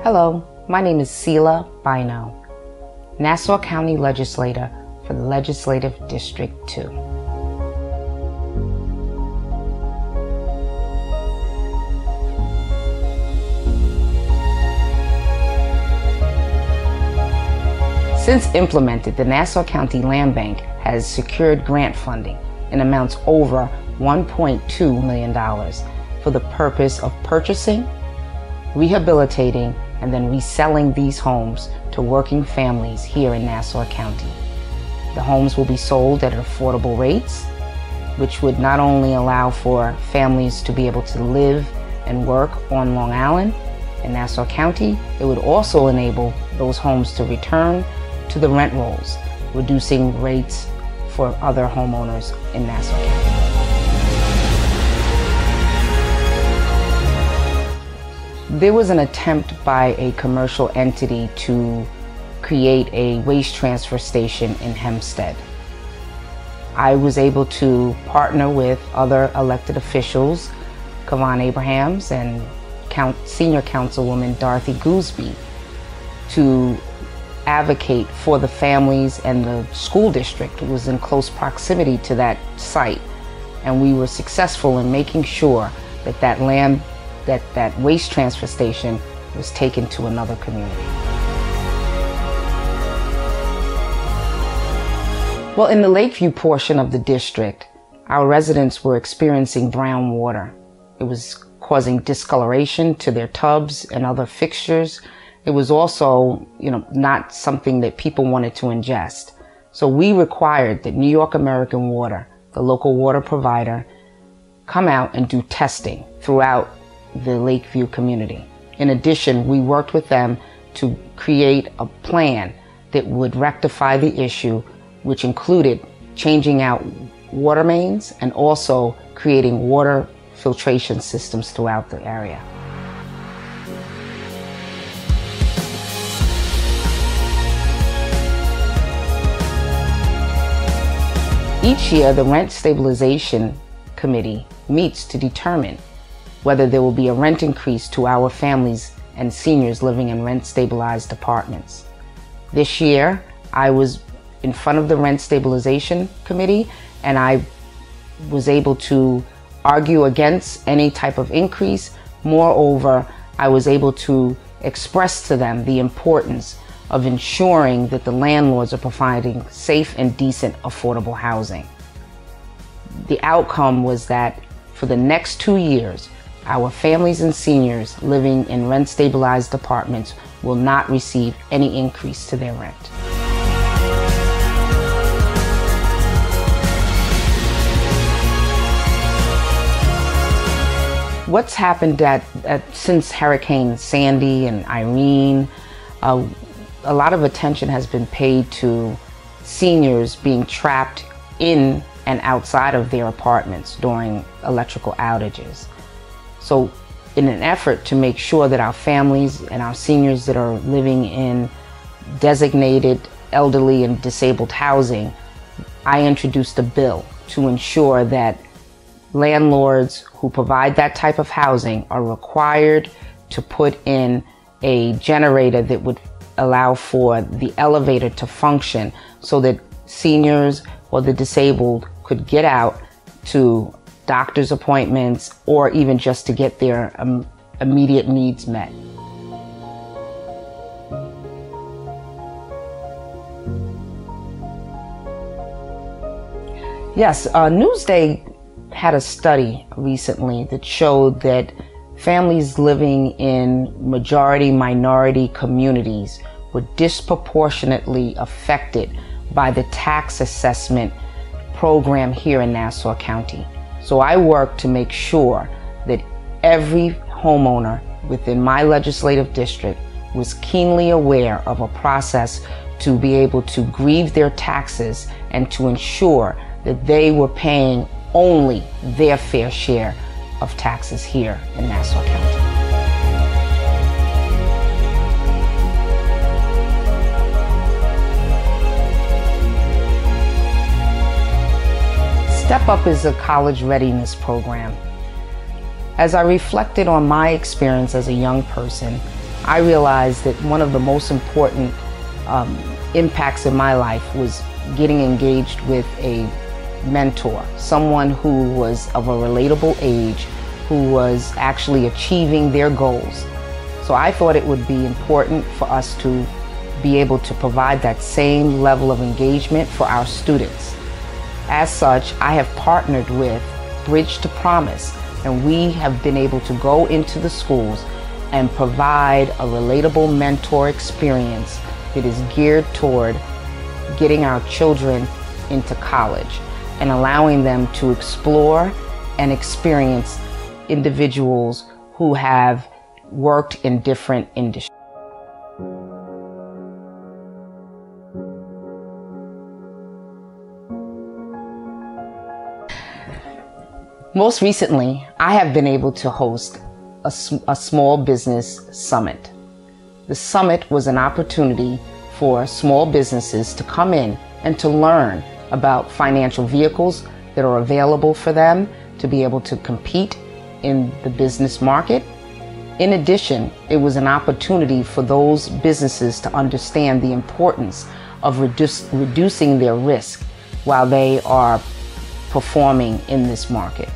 Hello, my name is Siela Bynoe, Nassau County Legislator for the Legislative District 2. Since implemented, the Nassau County Land Bank has secured grant funding in amounts over $1.2 million for the purpose of purchasing, rehabilitating, and then reselling these homes to working families here in Nassau County. The homes will be sold at affordable rates, which would not only allow for families to be able to live and work on Long Island in Nassau County, it would also enable those homes to return to the rent rolls, reducing rates for other homeowners in Nassau County. There was an attempt by a commercial entity to create a waste transfer station in Hempstead. I was able to partner with other elected officials, Kavan Abrahams and Senior Councilwoman Dorothy Gooseby, to advocate for the families, and the school district was in close proximity to that site. And we were successful in making sure that that waste transfer station was taken to another community. Well, in the Lakeview portion of the district, our residents were experiencing brown water. It was causing discoloration to their tubs and other fixtures. It was also, not something that people wanted to ingest. So we required that New York American Water, the local water provider, come out and do testing throughout the Lakeview community. In addition, we worked with them to create a plan that would rectify the issue, which included changing out water mains and also creating water filtration systems throughout the area. Each year, the Rent Stabilization Committee meets to determine whether there will be a rent increase to our families and seniors living in rent-stabilized apartments. This year, I was in front of the Rent Stabilization Committee, and I was able to argue against any type of increase. Moreover, I was able to express to them the importance of ensuring that the landlords are providing safe and decent affordable housing. The outcome was that for the next 2 years, our families and seniors living in rent-stabilized apartments will not receive any increase to their rent. What's happened since Hurricane Sandy and Irene, a lot of attention has been paid to seniors being trapped in and outside of their apartments during electrical outages. So in an effort to make sure that our families and our seniors that are living in designated elderly and disabled housing, I introduced a bill to ensure that landlords who provide that type of housing are required to put in a generator that would allow for the elevator to function so that seniors or the disabled could get out to doctor's appointments or even just to get their immediate needs met. Yes, Newsday had a study recently that showed that families living in majority-minority communities were disproportionately affected by the tax assessment program here in Nassau County. So I work to make sure that every homeowner within my legislative district was keenly aware of a process to be able to grieve their taxes and to ensure that they were paying only their fair share of taxes here in Nassau County. Step Up is a college readiness program. As I reflected on my experience as a young person, I realized that one of the most important impacts in my life was getting engaged with a mentor, someone who was of a relatable age, who was actually achieving their goals. So I thought it would be important for us to be able to provide that same level of engagement for our students. As such, I have partnered with Bridge to Promise, and we have been able to go into the schools and provide a relatable mentor experience that is geared toward getting our children into college and allowing them to explore and experience individuals who have worked in different industries. Most recently, I have been able to host a small business summit. The summit was an opportunity for small businesses to come in and to learn about financial vehicles that are available for them to be able to compete in the business market. In addition, it was an opportunity for those businesses to understand the importance of reducing their risk while they are performing in this market.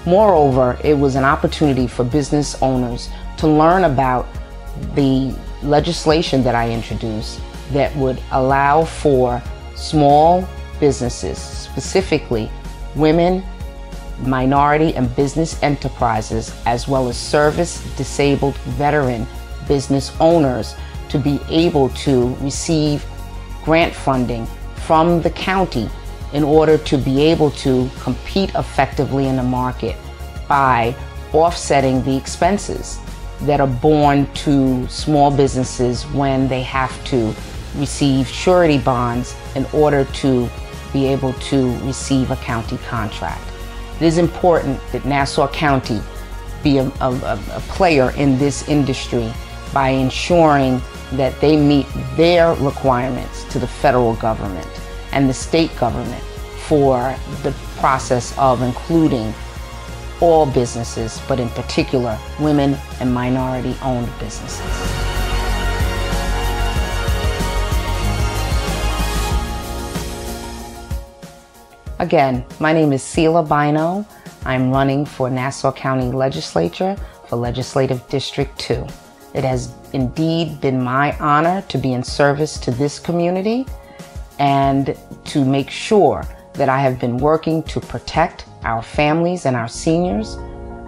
Moreover, it was an opportunity for business owners to learn about the legislation that I introduced that would allow for small businesses, specifically women, minority and business enterprises, as well as service-disabled veteran business owners, to be able to receive grant funding from the county in order to be able to compete effectively in the market by offsetting the expenses that are borne to small businesses when they have to receive surety bonds in order to be able to receive a county contract. It is important that Nassau County be a player in this industry by ensuring that they meet their requirements to the federal government and the state government for the process of including all businesses, but in particular women and minority-owned businesses. Again, my name is Siela Bynoe. I'm running for Nassau County Legislature for Legislative District 2. It has indeed been my honor to be in service to this community and to make sure that I have been working to protect our families and our seniors,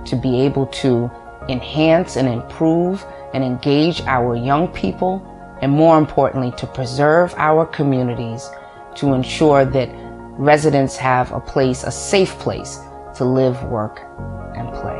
to be able to enhance and improve and engage our young people, and more importantly, to preserve our communities, to ensure that residents have a safe place to live, work, and play.